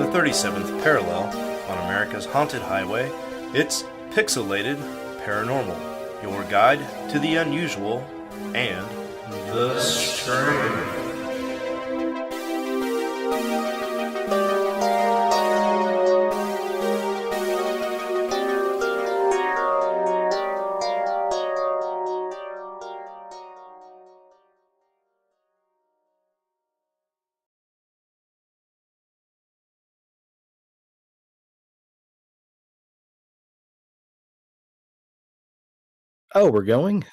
the 37th parallel on America's haunted highway, it's Pixelated Paranormal, your guide to the unusual and the strange. Oh, we're going?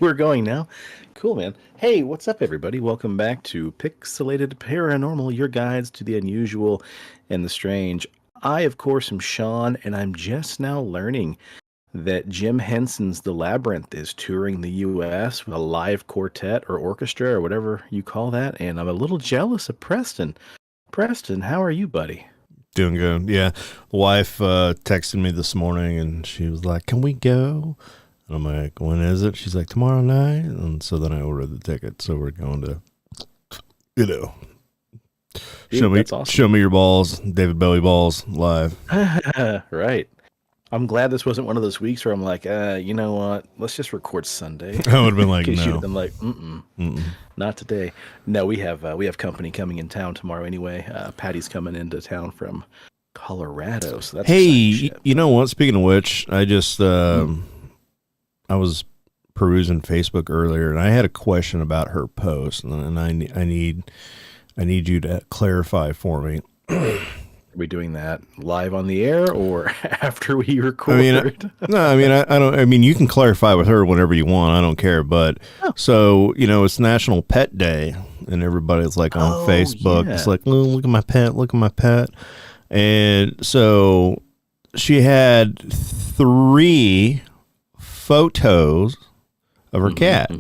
We're going now. Cool, man. Hey, what's up, everybody? Welcome back to Pixelated Paranormal, your guides to the unusual and the strange. I, of course, am Shawn, and I'm just now learning that Jim Henson's The Labyrinth is touring the U.S. with a live quartet or orchestra or whatever you call that, and I'm a little jealous of Preston. Preston, how are you, buddy? Doing good. Yeah. The wife texted me this morning, and she was like, "Can we go?" And I'm like, "When is it?" She's like, "Tomorrow night." And so then I ordered the ticket. So we're going to, Dude, that's awesome. show me your balls, David Bowie balls live. Right. I'm glad this wasn't one of those weeks where I'm like, you know what? Let's just record Sunday. I would have been like, You'd no. have been like, not today. No, we have company coming in town tomorrow anyway. Patty's coming into town from Colorado, so that's exciting Hey, shit. you know what? Speaking of which, I just I was perusing Facebook earlier, and I had a question about her post, and I need you to clarify for me. Are we doing that live on the air or after we record? I mean, you can clarify with her whenever you want. I don't care. But so, it's National Pet Day, and everybody's like on Facebook. Yeah. It's like, oh, look at my pet, look at my pet. And so she had 3 photos of her cat,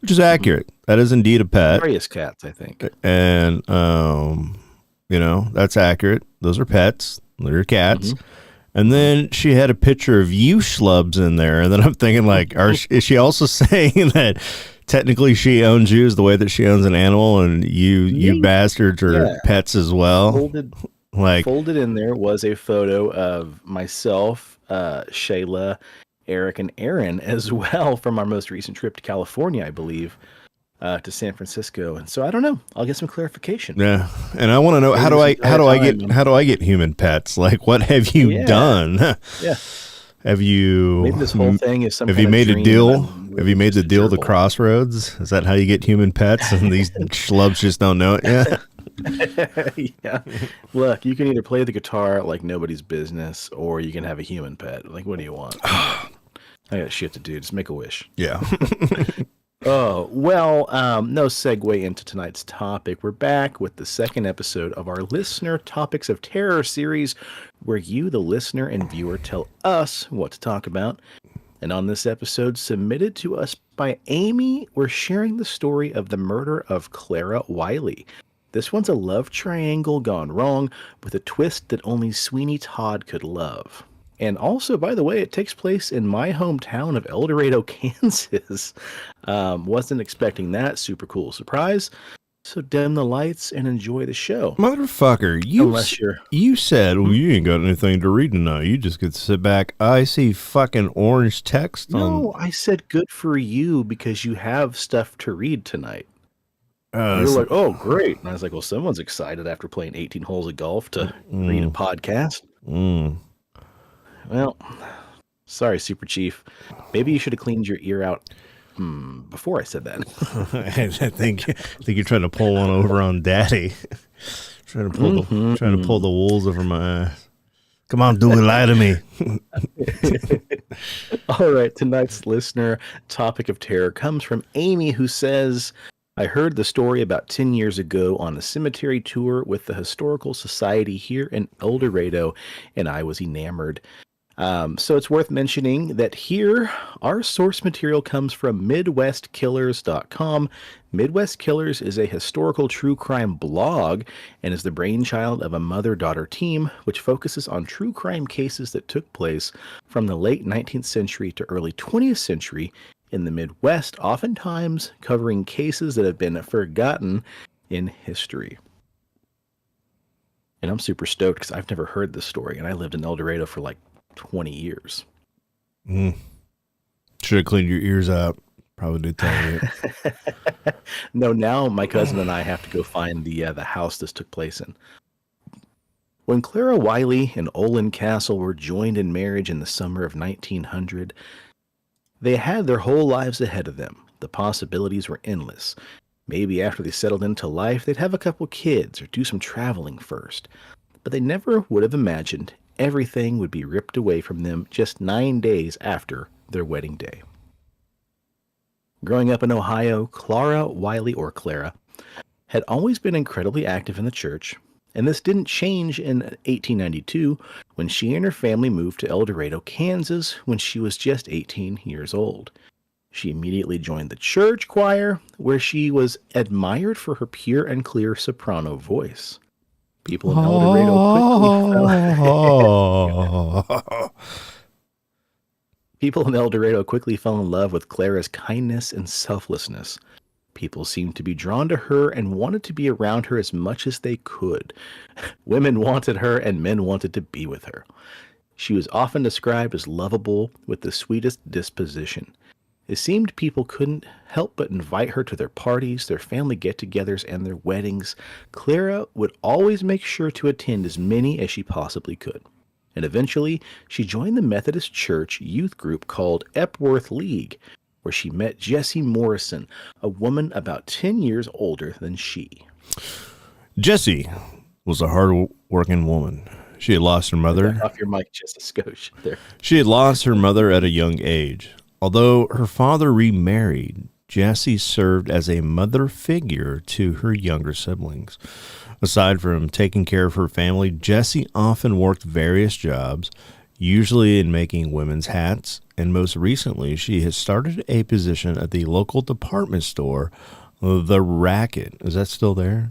which is accurate. That is indeed a pet. Various cats, I think. And, that's accurate. Those are pets. They're cats. And then she had a picture of you schlubs in there. And then I'm thinking, like, is she also saying that technically she owns you as the way that she owns an animal, and you bastards are pets as well? Folded in there was a photo of myself, Shayla, Eric, and Aaron as well from our most recent trip to California, I believe, to San Francisco. And so I don't know. I'll get some clarification. Yeah, and I want to know how do I get human pets? Like, what have you done? Yeah. Have you? Maybe this whole thing is some. Have kind you of made a dream deal? that Have you made the deal? The gerbil. Crossroads? Is that how you get human pets? And these schlubs just don't know it yet. Yeah. Look, you can either play the guitar like nobody's business, or you can have a human pet. Like, what do you want? I got shit to do. Just make a wish. Yeah. Oh, well, no segue into tonight's topic. We're back with the second episode of our Listener Topics of Terror series, where you, the listener and viewer, tell us what to talk about. And on this episode, submitted to us by Amy, we're sharing the story of the murder of Clara Wiley. This one's a love triangle gone wrong with a twist that only Sweeney Todd could love. And also, by the way, it takes place in my hometown of El Dorado, Kansas. Wasn't expecting that. Super cool surprise. So dim the lights and enjoy the show. Motherfucker, you said, well, you ain't got anything to read tonight. You just get to sit back. I see fucking orange text No, I said good for you because you have stuff to read tonight. You're like, oh, great. And I was like, well, someone's excited after playing 18 holes of golf to read a podcast. Well, sorry, Super Chief. Maybe you should have cleaned your ear out before I said that. I think you're trying to pull one over on Daddy. trying to pull the wolves over my eyes. Come on, Dewey, lie to me. All right, tonight's listener topic of terror comes from Amy, who says, I heard the story about 10 years ago on a cemetery tour with the Historical Society here in El Dorado, and I was enamored. So it's worth mentioning that here, our source material comes from MidwestKillers.com. Midwest Killers is a historical true crime blog and is the brainchild of a mother-daughter team, which focuses on true crime cases that took place from the late 19th century to early 20th century in the Midwest, oftentimes covering cases that have been forgotten in history. And I'm super stoked because I've never heard this story, and I lived in El Dorado for like 20 years. Mm. Should have cleaned your ears out. Probably did tell you. No, now my cousin and I have to go find the house this took place in. When Clara Wiley and Olin Castle were joined in marriage in the summer of 1900, they had their whole lives ahead of them. The possibilities were endless. Maybe after they settled into life, they'd have a couple kids or do some traveling first. But they never would have imagined everything would be ripped away from them just 9 days after their wedding day. Growing up in Ohio, Clara Wiley, or Clara, had always been incredibly active in the church, and this didn't change in 1892 when she and her family moved to El Dorado, Kansas, when she was just 18 years old. She immediately joined the church choir, where she was admired for her pure and clear soprano voice. People in El Dorado quickly fell in love with Clara's kindness and selflessness. People seemed to be drawn to her and wanted to be around her as much as they could. Women wanted her and men wanted to be with her. She was often described as lovable with the sweetest disposition. It seemed people couldn't help but invite her to their parties, their family get-togethers, and their weddings. Clara would always make sure to attend as many as she possibly could. And eventually, she joined the Methodist Church youth group called Epworth League, where she met Jessie Morrison, a woman about 10 years older than she. Jessie was a hard-working woman. She had lost her mother. Off your mic just a skosh there. She had lost her mother at a young age. Although her father remarried, Jessie served as a mother figure to her younger siblings. Aside from taking care of her family, Jessie often worked various jobs, usually in making women's hats, and most recently, she has started a position at the local department store, The Racket. Is that still there?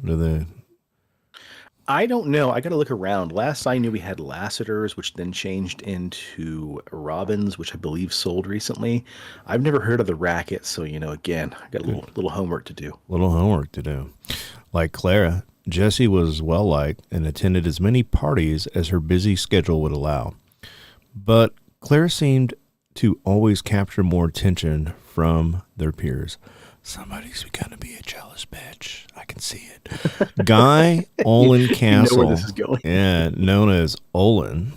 I don't know. I got to look around. Last I knew, we had Lassiter's, which then changed into Robbins, which I believe sold recently. I've never heard of The Racket, so, again, I got a little homework to do. Like Clara, Jessie was well-liked and attended as many parties as her busy schedule would allow. But Clara seemed to always capture more attention from their peers. Somebody's gonna be a jealous bitch. I can see it. Guy Olin Castle, you know where this is going. known as Olin,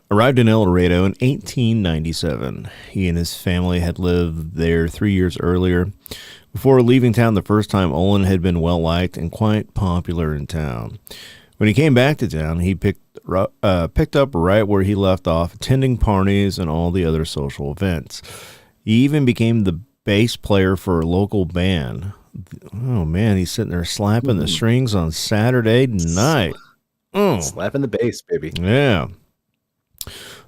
arrived in El Dorado in 1897. He and his family had lived there 3 years earlier. Before leaving town the first time, Olin had been well-liked and quite popular in town. When he came back to town, he picked up right where he left off, attending parties and all the other social events. He even became the bass player for a local band. Oh, man, he's sitting there slapping the strings on Saturday night. Slapping the bass, baby. Yeah.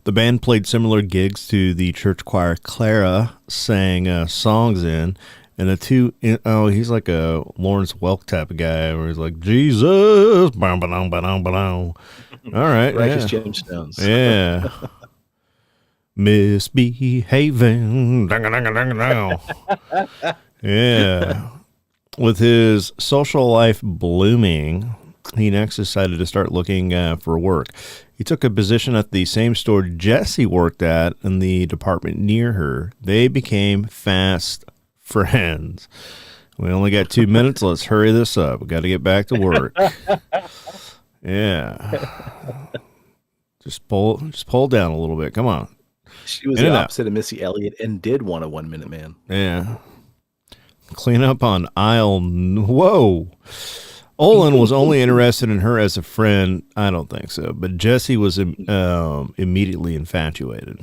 The band played similar gigs to the church choir Clara sang songs in. And the two, he's like a Lawrence Welk type of guy where he's like, Jesus. All right. Righteous gemstones. Yeah. Misbehaving. Yeah. With his social life blooming, he next decided to start looking for work. He took a position at the same store Jessie worked at in the department near her. They became fast friends. We only got 2 minutes. Let's hurry this up. We got to get back to work. Yeah. Just pull down a little bit. Come on. She was the opposite of Missy Elliott and did want a 1 minute man. Yeah. Clean up on aisle. Whoa. Olin was only interested in her as a friend. I don't think so. But Jessie was immediately infatuated.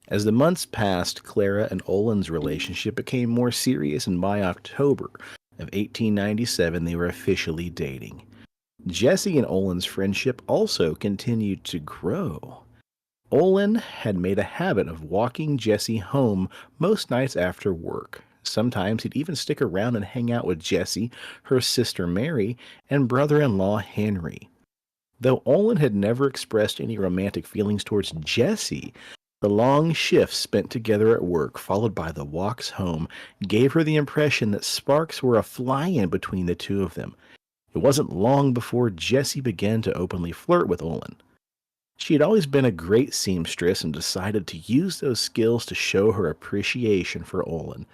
As the months passed, Clara and Olin's relationship became more serious, and by October of 1897, they were officially dating. Jessie and Olin's friendship also continued to grow. Olin had made a habit of walking Jessie home most nights after work. Sometimes he'd even stick around and hang out with Jessie, her sister Mary, and brother-in-law Henry. Though Olin had never expressed any romantic feelings towards Jessie, the long shifts spent together at work, followed by the walks home, gave her the impression that sparks were a fly-in between the two of them. It wasn't long before Jessie began to openly flirt with Olin. She had always been a great seamstress and decided to use those skills to show her appreciation for Olin.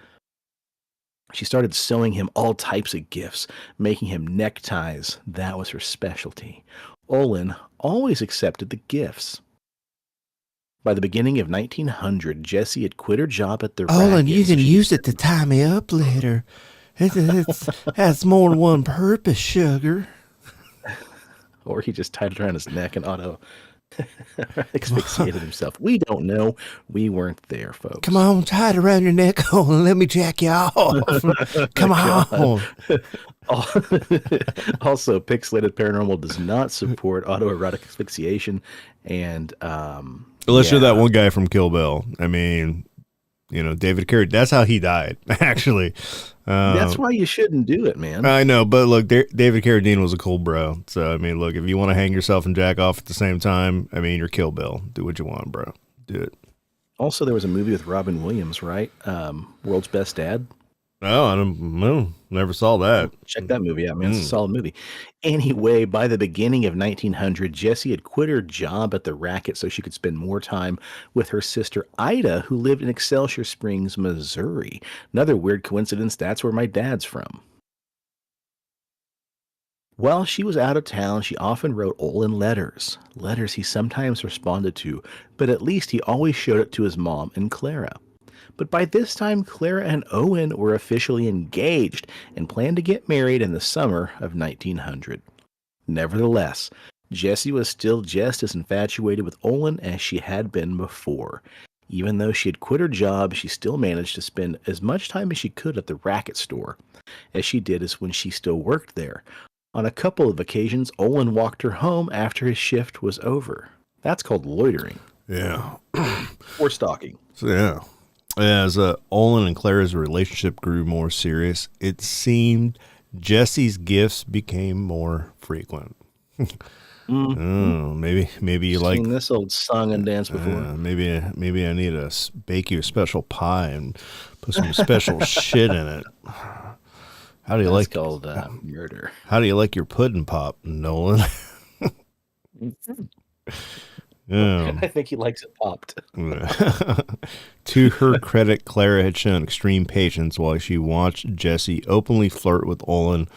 She started sewing him all types of gifts, making him neckties. That was her specialty. Olin always accepted the gifts. By the beginning of 1900, Jessie had quit her job at the Olin, you Rackets. can use it to tie me up later. It has more than one purpose, sugar. Or he just tied it around his neck and Otto asphyxiated himself. We don't know. We weren't there, folks. Come on, tie it around your neck, Olin. Let me jack you off. Come on. Also, Pixelated Paranormal does not support autoerotic asphyxiation, and Unless you're that one guy from Kill Bill. I mean, David Carradine. That's how he died, actually. That's why you shouldn't do it, man. I know, but look, David Carradine was a cool bro. So, I mean, look, if you want to hang yourself and jack off at the same time, I mean, you're Kill Bill. Do what you want, bro. Do it. Also, there was a movie with Robin Williams, right? World's Best Dad. Oh, I don't never saw that. Check that movie out, man. It's a solid movie. Anyway, by the beginning of 1900, Jessie had quit her job at the Racket so she could spend more time with her sister Ida, who lived in Excelsior Springs, Missouri. Another weird coincidence, that's where my dad's from. While she was out of town, she often wrote Olin letters he sometimes responded to, but at least he always showed it to his mom and Clara. But by this time, Clara and Owen were officially engaged and planned to get married in the summer of 1900. Nevertheless, Jessie was still just as infatuated with Olin as she had been before. Even though she had quit her job, she still managed to spend as much time as she could at the racket store, as she did as when she still worked there. On a couple of occasions, Olin walked her home after his shift was over. That's called loitering. Yeah. Or stalking. So, yeah. As Olin and Clara's relationship grew more serious, it seemed Jessie's gifts became more frequent. Oh, maybe you like this old song and dance before. Maybe I need to bake you a special pie and put some special shit in it. How do you like called murder? How do you like your pudding pop, Nolan? Yeah. I think he likes it popped. To her credit, Clara had shown extreme patience while she watched Jessie openly flirt with Olin,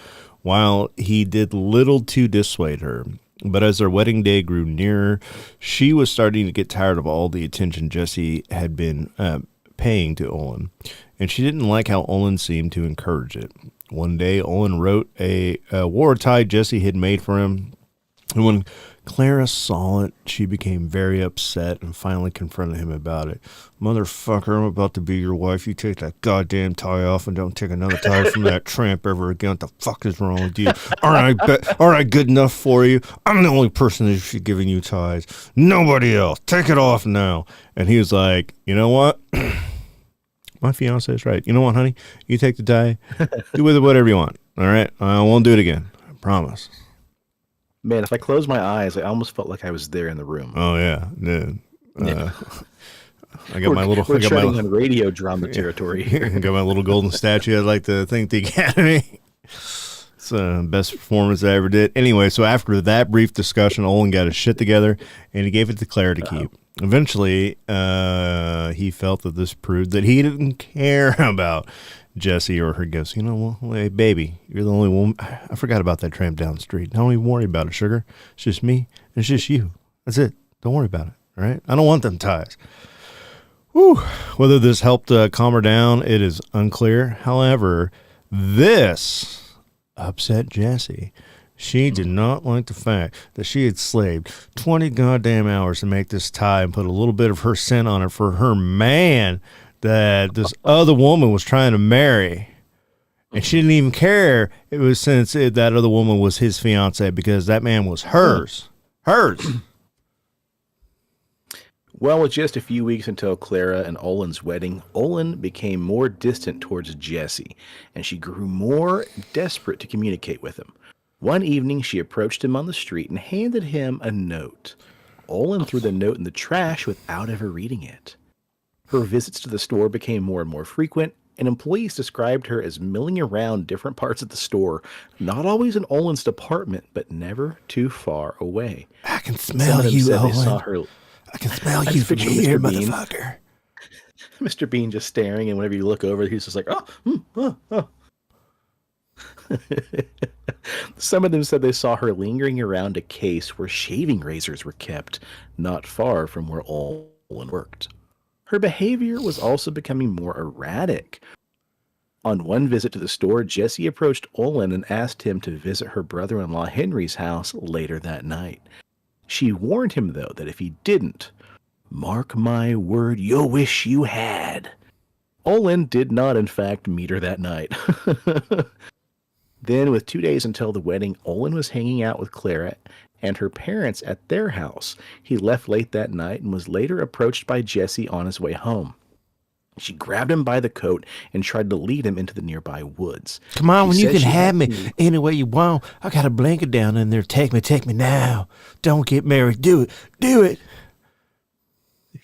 while he did little to dissuade her. But as their wedding day grew nearer, she was starting to get tired of all the attention Jessie had been paying to Olin, and she didn't like how Olin seemed to encourage it. One day, Olin wrote a war tie Jessie had made for him, and when Clara saw it, she became very upset and finally confronted him about it. Motherfucker, I'm about to be your wife. You take that goddamn tie off and don't take another tie from that tramp ever again. What the fuck is wrong with you? Aren't I good enough for you? I'm the only person that should be giving you ties. Nobody else. Take it off now. And he was like, you know what? My fiance is right. You know what, honey? You take the tie. Do with it whatever you want. All right? I won't do it again. I promise. Man, if I closed my eyes, I almost felt like I was there in the room. Oh yeah, dude. I got we're treading on radio drama territory here. I got my little golden statue. I'd like to thank the Academy. It's the best performance I ever did. Anyway, so after that brief discussion, Olin got his shit together and he gave it to Clara to keep. Eventually, he felt that this proved that he didn't care about Jessie or her gifts. You know, well, hey, baby, you're the only woman. I forgot about that tramp down the street. Don't even worry about it, sugar. It's just me and it's just you. That's it. Don't worry about it. All right? I don't want them ties. Whew. Whether this helped calm her down, it is unclear. However, this upset Jessie. She did not like the fact that she had slaved 20 goddamn hours to make this tie and put a little bit of her scent on it for her man that this other woman was trying to marry. And she didn't even care it was since that other woman was his fiance because that man was hers. Hers. Well, with just a few weeks until Clara and Olin's wedding, Olin became more distant towards Jessie, and she grew more desperate to communicate with him. One evening, she approached him on the street and handed him a note. Olin threw the note in the trash without ever reading it. Her visits to the store became more and more frequent, and employees described her as milling around different parts of the store, not always in Olin's department, but never too far away. I can Some smell of them you, said they Olin. saw her. I can smell I you just from picture here, Mr. Bean. motherfucker. Mr. Bean just staring, and whenever you look over, he's just like, oh. Some of them said they saw her lingering around a case where shaving razors were kept, not far from where Olin worked. Her behavior was also becoming more erratic. On one visit to the store, Jessie approached Olin and asked him to visit her brother-in-law Henry's house later that night. She warned him, though, that if he didn't, mark my word, you'll wish you had. Olin did not, in fact, meet her that night. Then, with 2 days until the wedding, Olin was hanging out with Clara and her parents at their house. He left late that night and was later approached by Jessie on his way home. She grabbed him by the coat and tried to lead him into the nearby woods. Come on, when you can have me to... any way you want. I got a blanket down in there. Take me now. Don't get married. Do it.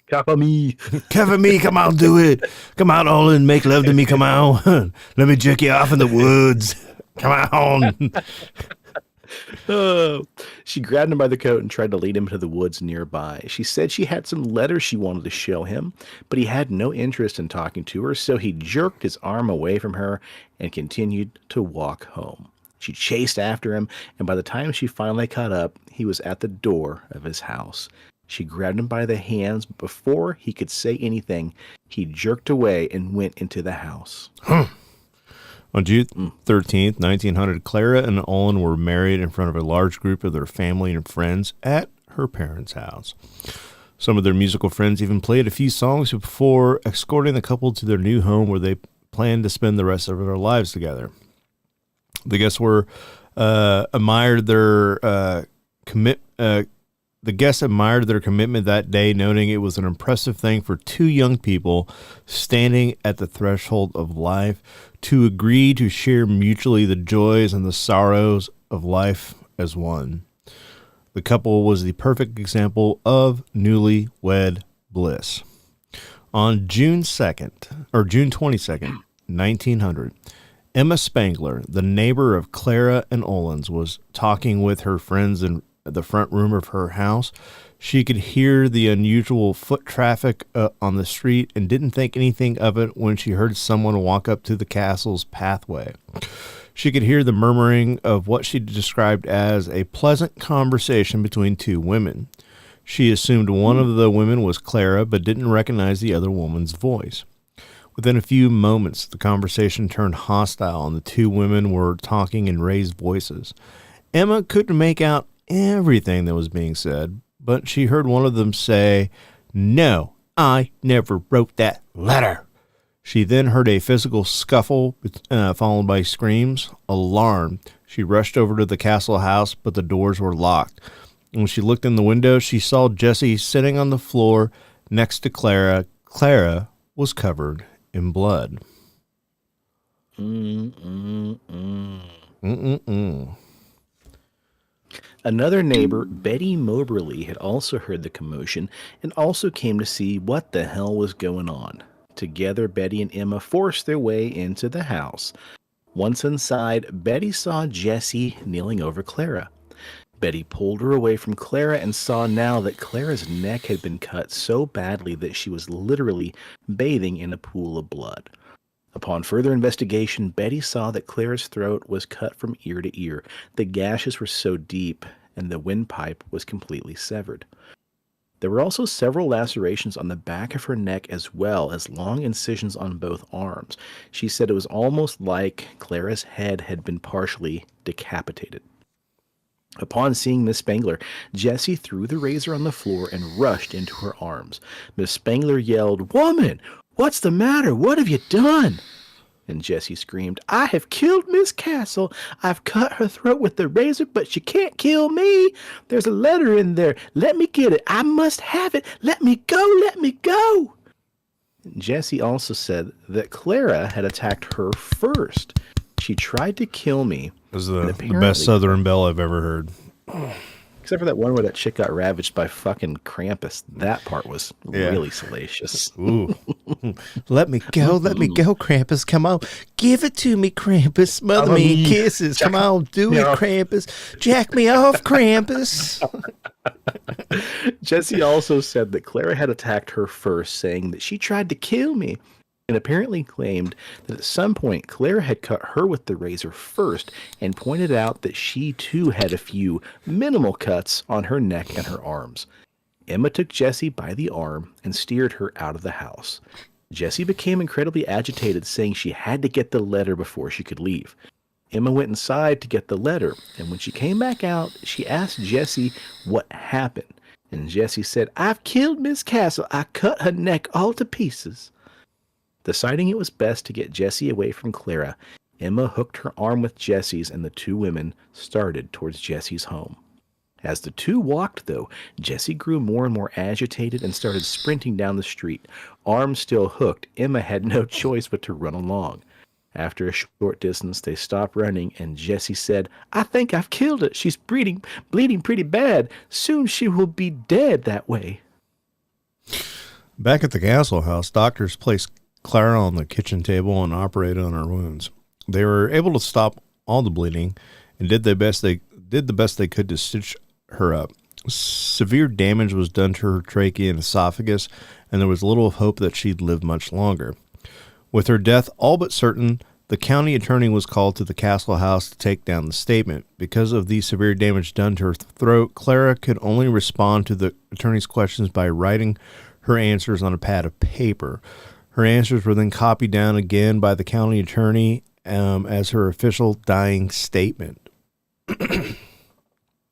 Cover me. Cover me. Come on, do it. Come on, Olin, make love to me. Come on. Let me jerk you off in the woods. Come on. She grabbed him by the coat and tried to lead him to the woods nearby. She said she had some letters she wanted to show him, but he had no interest in talking to her, so he jerked his arm away from her and continued to walk home. She chased after him, and by the time she finally caught up, he was at the door of his house. She grabbed him by the hands, but before he could say anything, he jerked away and went into the house. On June 13th, 1900, Clara and Olin were married in front of a large group of their family and friends at her parents' house. Some of their musical friends even played a few songs before escorting the couple to their new home where they planned to spend the rest of their lives together. The guests admired their commitment that day, noting it was an impressive thing for two young people standing at the threshold of life to agree to share mutually the joys and the sorrows of life as one. The couple was the perfect example of newlywed bliss. On June 22nd, 1900, Emma Spangler, the neighbor of Clara and Olin's, was talking with her friends in the front room of her house. She could hear the unusual foot traffic on the street and didn't think anything of it when she heard someone walk up to the castle's pathway. She could hear the murmuring of what she described as a pleasant conversation between two women. She assumed one of the women was Clara, but didn't recognize the other woman's voice. Within a few moments, the conversation turned hostile, and the two women were talking in raised voices. Emma couldn't make out everything that was being said, but she heard one of them say, "No, I never wrote that letter." She then heard a physical scuffle, followed by screams. Alarmed, she rushed over to the castle house, but the doors were locked. When she looked in the window, she saw Jessie sitting on the floor next to Clara. Clara was covered in blood. Another neighbor, Betty Moberly, had also heard the commotion and also came to see what the hell was going on. Together, Betty and Emma forced their way into the house. Once inside, Betty saw Jessie kneeling over Clara. Betty pulled her away from Clara and saw now that Clara's neck had been cut so badly that she was literally bathing in a pool of blood. Upon further investigation, Betty saw that Clara's throat was cut from ear to ear. The gashes were so deep, and the windpipe was completely severed. There were also several lacerations on the back of her neck as well as long incisions on both arms. She said it was almost like Clara's head had been partially decapitated. Upon seeing Miss Spangler, Jessie threw the razor on the floor and rushed into her arms. Miss Spangler yelled, "Woman! What's the matter? What have you done?" And Jessie screamed, "I have killed Miss Castle. I've cut her throat with the razor, but she can't kill me. There's a letter in there. Let me get it. I must have it. Let me go. Let me go." Jessie also said that Clara had attacked her first. She tried to kill me. This is the best Southern Belle I've ever heard. Except for that one where that chick got ravaged by fucking Krampus. That part was really salacious. Ooh. Let me go, Krampus. Come on. Give it to me, Krampus. Smother me in kisses. Come on, do it, Krampus. Jack me off, Krampus. Jessie also said that Clara had attacked her first, saying that she tried to kill me, and apparently claimed that at some point Clara had cut her with the razor first and pointed out that she too had a few minimal cuts on her neck and her arms. Emma took Jessie by the arm and steered her out of the house. Jessie became incredibly agitated, saying she had to get the letter before she could leave. Emma went inside to get the letter, and when she came back out, she asked Jessie what happened. And Jessie said, "I've killed Miss Castle. I cut her neck all to pieces." Deciding it was best to get Jessie away from Clara, Emma hooked her arm with Jessie's, and the two women started towards Jessie's home. As the two walked, though, Jessie grew more and more agitated and started sprinting down the street. Arms still hooked, Emma had no choice but to run along. After a short distance, they stopped running, and Jessie said, "I think I've killed her. She's bleeding pretty bad. Soon she will be dead that way." Back at the castle house, doctors placed Clara on the kitchen table and operated on her wounds. They were able to stop all the bleeding and did the best they could to stitch her up. Severe damage was done to her trachea and esophagus, and there was little hope that she'd live much longer. With her death all but certain, the county attorney was called to the castle house to take down the statement. Because of the severe damage done to her throat, Clara could only respond to the attorney's questions by writing her answers on a pad of paper. Her answers were then copied down again by the county attorney as her official dying statement.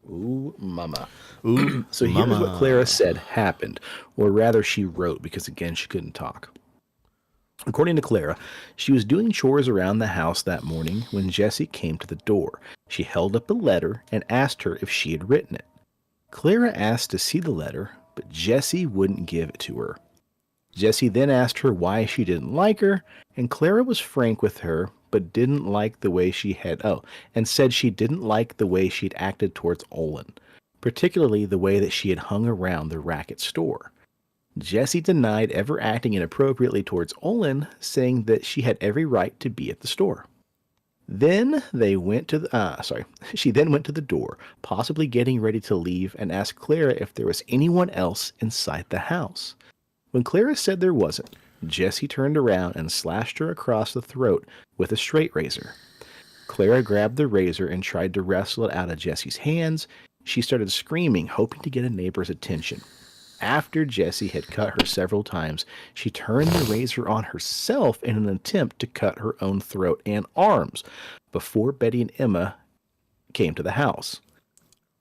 Ooh, mama. Ooh, So here's what Clara said happened, or rather she wrote, because again, she couldn't talk. According to Clara, she was doing chores around the house that morning when Jessie came to the door. She held up a letter and asked her if she had written it. Clara asked to see the letter, but Jessie wouldn't give it to her. Jessie then asked her why she didn't like her, and Clara was frank with her, but didn't like the way she had, and said she didn't like the way she'd acted towards Olin, particularly the way that she had hung around the racket store. Jessie denied ever acting inappropriately towards Olin, saying that she had every right to be at the store. Then she then went to the door, possibly getting ready to leave, and asked Clara if there was anyone else inside the house. When Clara said there wasn't, Jessie turned around and slashed her across the throat with a straight razor. Clara grabbed the razor and tried to wrestle it out of Jessie's hands. She started screaming, hoping to get a neighbor's attention. After Jessie had cut her several times, she turned the razor on herself in an attempt to cut her own throat and arms before Betty and Emma came to the house.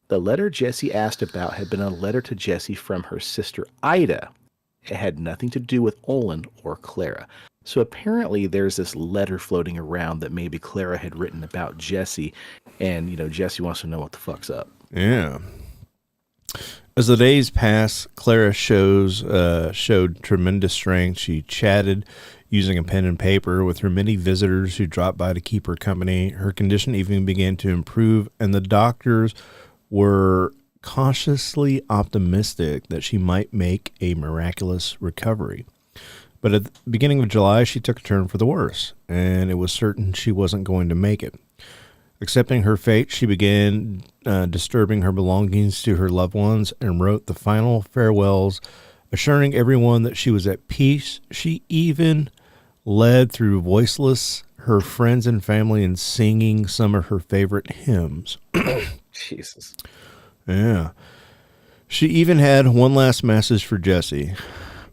The letter Jessie asked about had been a letter to Jessie from her sister Ida. It had nothing to do with Olin or Clara. So apparently there's this letter floating around that maybe Clara had written about Jessie, and, Jessie wants to know what the fuck's up. Yeah. As the days passed, Clara showed tremendous strength. She chatted using a pen and paper with her many visitors who dropped by to keep her company. Her condition even began to improve, and the doctors were cautiously optimistic that she might make a miraculous recovery. But at the beginning of July, she took a turn for the worse, and it was certain she wasn't going to make it. Accepting her fate, she began disturbing her belongings to her loved ones and wrote the final farewells, assuring everyone that she was at peace. She even led through voiceless her friends and family in singing some of her favorite hymns. Jesus. Yeah. She even had one last message for Jessie.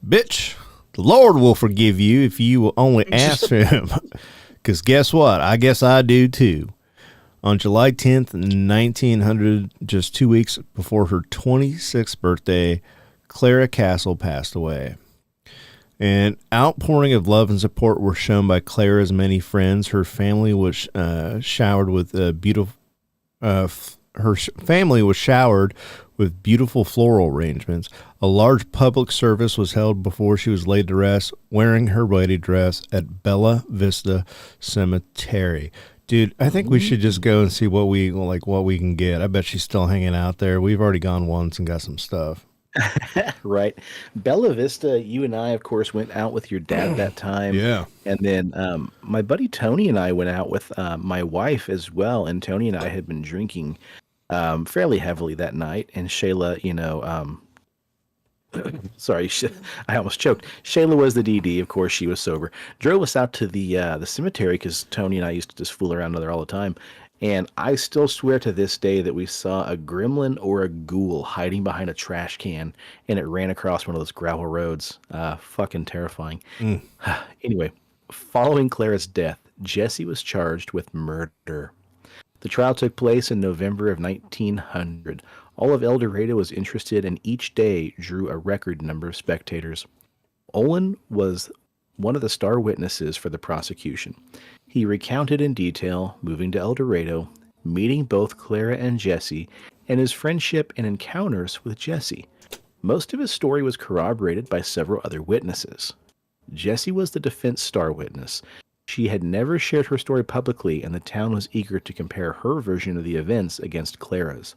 "Bitch, the Lord will forgive you if you will only ask him. Because guess what? I guess I do too." On July 10th, 1900, just 2 weeks before her 26th birthday, Clara Castle passed away. An outpouring of love and support were shown by Clara's many friends. Her family was showered with beautiful floral arrangements. A large public service was held before she was laid to rest, wearing her wedding dress at Bella Vista Cemetery. Dude, I think we should just go and see what we can get. I bet she's still hanging out there. We've already gone once and got some stuff. Right. Bella Vista, you and I, of course, went out with your dad that time. Yeah. And then my buddy Tony and I went out with my wife as well. And Tony and I had been drinking fairly heavily that night. And Shayla, sorry, I almost choked. Shayla was the DD. Of course, she was sober. Drove us out to the cemetery because Tony and I used to just fool around there all the time. And I still swear to this day that we saw a gremlin or a ghoul hiding behind a trash can, and it ran across one of those gravel roads. Fucking terrifying. Anyway, following Clara's death, Jesse was charged with murder. The trial took place in November of 1900. All of El Dorado was interested, and each day drew a record number of spectators. Olin was one of the star witnesses for the prosecution. He recounted in detail moving to El Dorado, meeting both Clara and Jesse, and his friendship and encounters with Jesse. Most of his story was corroborated by several other witnesses. Jesse was the defense star witness. She had never shared her story publicly, and the town was eager to compare her version of the events against Clara's.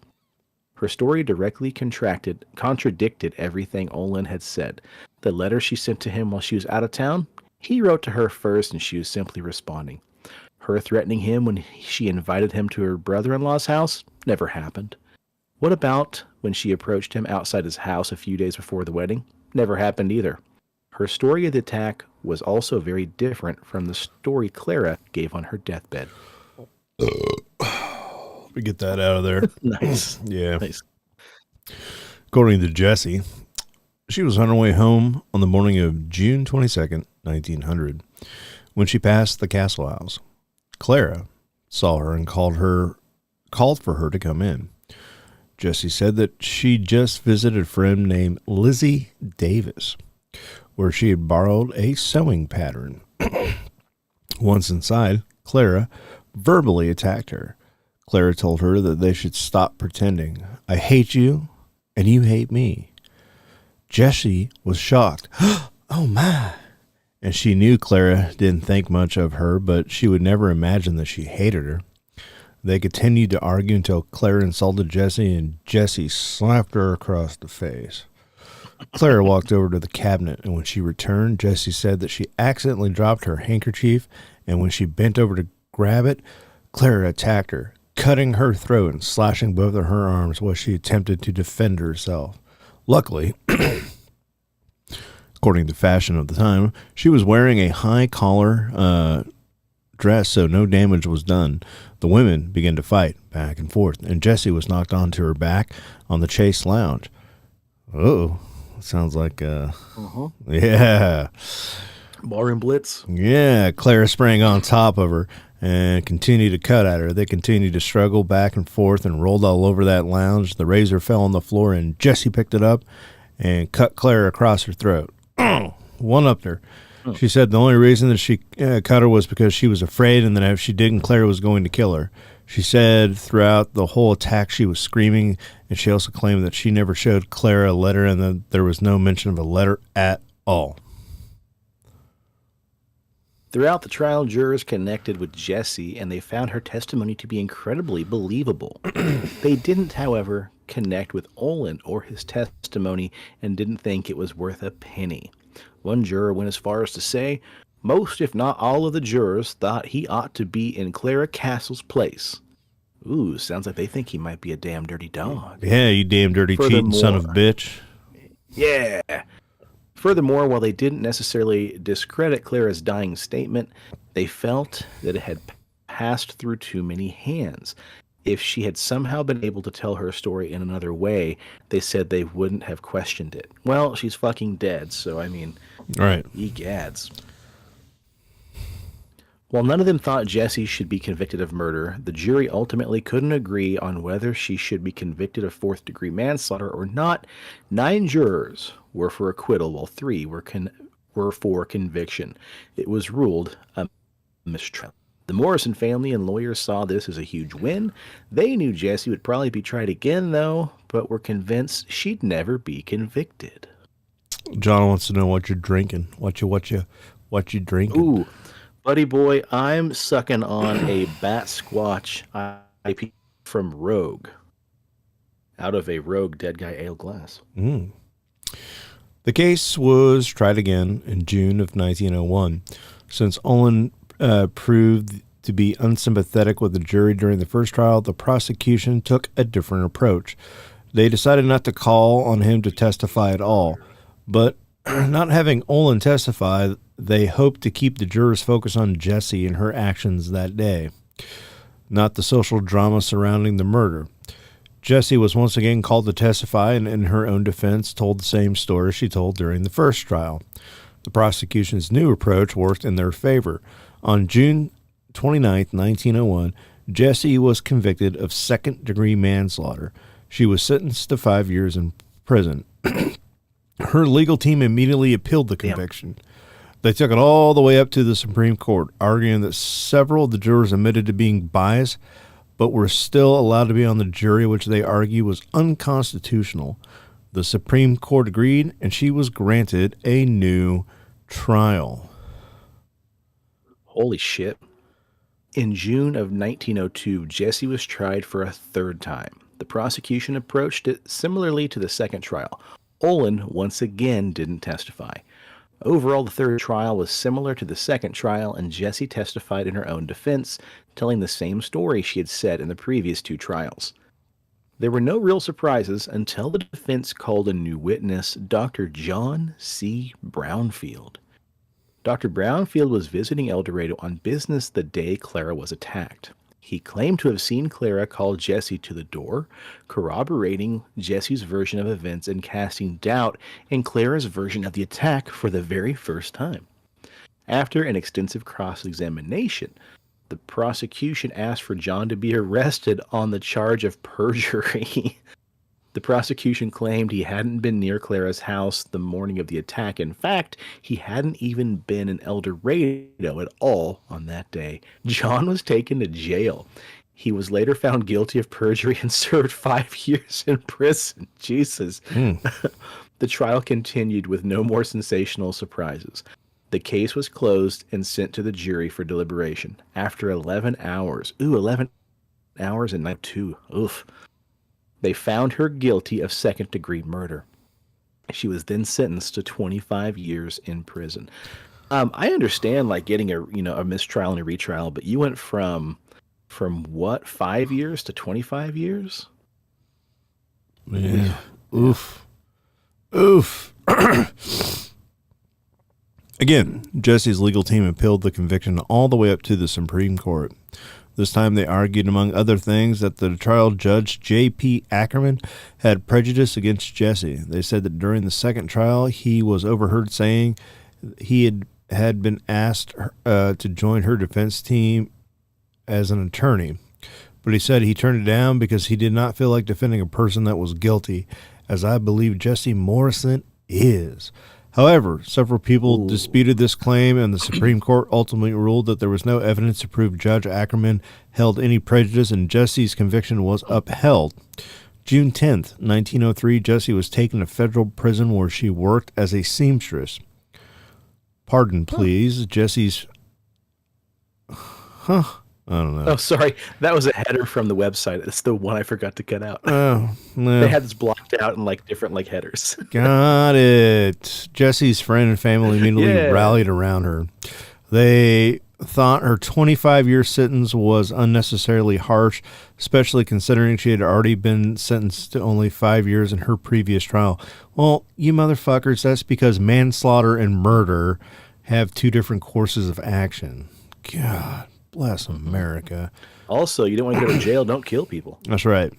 Her story directly contradicted everything Olin had said. The letter she sent to him while she was out of town, he wrote to her first, and she was simply responding. Her threatening him when she invited him to her brother-in-law's house never happened. What about when she approached him outside his house a few days before the wedding? Never happened either. Her story of the attack was also very different from the story Clara gave on her deathbed. We get that out of there. Nice. Yeah. Nice. According to Jesse, she was on her way home on the morning of June 22nd, 1900, when she passed the castle house. Clara saw her and called for her to come in. Jesse said that she just visited a friend named Lizzie Davis, where she had borrowed a sewing pattern. Once inside, Clara verbally attacked her. Clara told her that they should stop pretending. I hate you, and you hate me. Jesse was shocked. Oh, my. And she knew Clara didn't think much of her, but she would never imagine that she hated her. They continued to argue until Clara insulted Jesse, and Jesse slapped her across the face. Clara walked over to the cabinet, and when she returned, Jesse said that she accidentally dropped her handkerchief, and when she bent over to grab it, Clara attacked her, cutting her throat and slashing both of her arms while she attempted to defend herself. Luckily, according to fashion of the time, she was wearing a high-collar dress, so no damage was done. The women began to fight back and forth, and Jessie was knocked onto her back on the chase lounge. Oh, sounds like, yeah. Ballroom Blitz. Yeah, Clara sprang on top of her and continued to cut at her. They continued to struggle back and forth and rolled all over that lounge. The razor fell on the floor, and Jessie picked it up and cut Clara across her throat. One-upped her. She said the only reason that she cut her was because she was afraid, and that if she didn't, Clara was going to kill her. She said throughout the whole attack she was screaming, and she also claimed that she never showed Clara a letter and that there was no mention of a letter at all. Throughout the trial, jurors connected with Jessie, and they found her testimony to be incredibly believable. They didn't, however, connect with Olin or his testimony and didn't think it was worth a penny. One juror went as far as to say, most, if not all, of the jurors thought he ought to be in Clara Castle's place. Ooh, sounds like they think he might be a damn dirty dog. Yeah, you damn dirty cheating son of a bitch. Yeah. Furthermore, while they didn't necessarily discredit Clara's dying statement, they felt that it had passed through too many hands. If she had somehow been able to tell her story in another way, they said they wouldn't have questioned it. Well, she's fucking dead, so I mean, right. Egads. While none of them thought Jessie should be convicted of murder, the jury ultimately couldn't agree on whether she should be convicted of fourth-degree manslaughter or not. 9 jurors were for acquittal, while 3 were for conviction. It was ruled a mistrial. The Morrison family and lawyers saw this as a huge win. They knew Jessie would probably be tried again, though, but were convinced she'd never be convicted. John wants to know what you're drinking. What you drinking? Ooh. Buddy boy, I'm sucking on a Bat Squatch IP from Rogue. Out of a Rogue Dead Guy Ale glass. Mm. The case was tried again in June of 1901. Since Olin proved to be unsympathetic with the jury during the first trial, the prosecution took a different approach. They decided not to call on him to testify at all, but not having Olin testify, they hoped to keep the jurors focused on Jessie and her actions that day, not the social drama surrounding the murder. Jessie was once again called to testify and, in her own defense, told the same story she told during the first trial. The prosecution's new approach worked in their favor. On June 29, 1901, Jessie was convicted of second-degree manslaughter. She was sentenced to 5 years in prison. Her legal team immediately appealed the conviction. They took it all the way up to the Supreme Court, arguing that several of the jurors admitted to being biased, but were still allowed to be on the jury, which they argue was unconstitutional. The Supreme Court agreed, and she was granted a new trial. Holy shit. In June of 1902, Jessie was tried for a third time. The prosecution approached it similarly to the second trial. Olin once again didn't testify. Overall, the third trial was similar to the second trial, and Jessie testified in her own defense, telling the same story she had said in the previous two trials. There were no real surprises until the defense called a new witness, Dr. John C. Brownfield. Dr. Brownfield was visiting El Dorado on business the day Clara was attacked. He claimed to have seen Clara call Jessie to the door, corroborating Jessie's version of events and casting doubt in Clara's version of the attack for the very first time. After an extensive cross-examination, the prosecution asked for John to be arrested on the charge of perjury. The prosecution claimed he hadn't been near Clara's house the morning of the attack. In fact, he hadn't even been in El Dorado at all on that day. John was taken to jail. He was later found guilty of perjury and served 5 years in prison. Jesus. The trial continued with no more sensational surprises. The case was closed and sent to the jury for deliberation. After 11 hours. 11 hours and night 2. Oof. They found her guilty of second-degree murder. She was then sentenced to 25 years in prison. I understand, like, getting a mistrial and a retrial, but you went from what, 5 years to 25 years? Yeah. Oof. Oof. Again, Jessie's legal team appealed the conviction all the way up to the Supreme Court. This time they argued, among other things, that the trial judge, J.P. Ackerman, had prejudice against Jessie. They said that during the second trial, he was overheard saying he had been asked to join her defense team as an attorney. But he said he turned it down because he did not feel like defending a person that was guilty, as I believe Jessie Morrison is. However, several people disputed this claim, and the Supreme Court ultimately ruled that there was no evidence to prove Judge Ackerman held any prejudice, and Jessie's conviction was upheld. June 10th, 1903, Jessie was taken to federal prison where she worked as a seamstress. Pardon, please. Jessie's... I don't know. Oh, sorry. That was a header from the website. It's the one I forgot to cut out. Oh, no. They had this blocked out in like different like headers. Got it. Jesse's friend and family immediately rallied around her. They thought her 25-year sentence was unnecessarily harsh, especially considering she had already been sentenced to only 5 years in her previous trial. Well, you motherfuckers, that's because manslaughter and murder have two different courses of action. God. Bless America. Also, you don't want to go to jail. Don't kill people. That's right.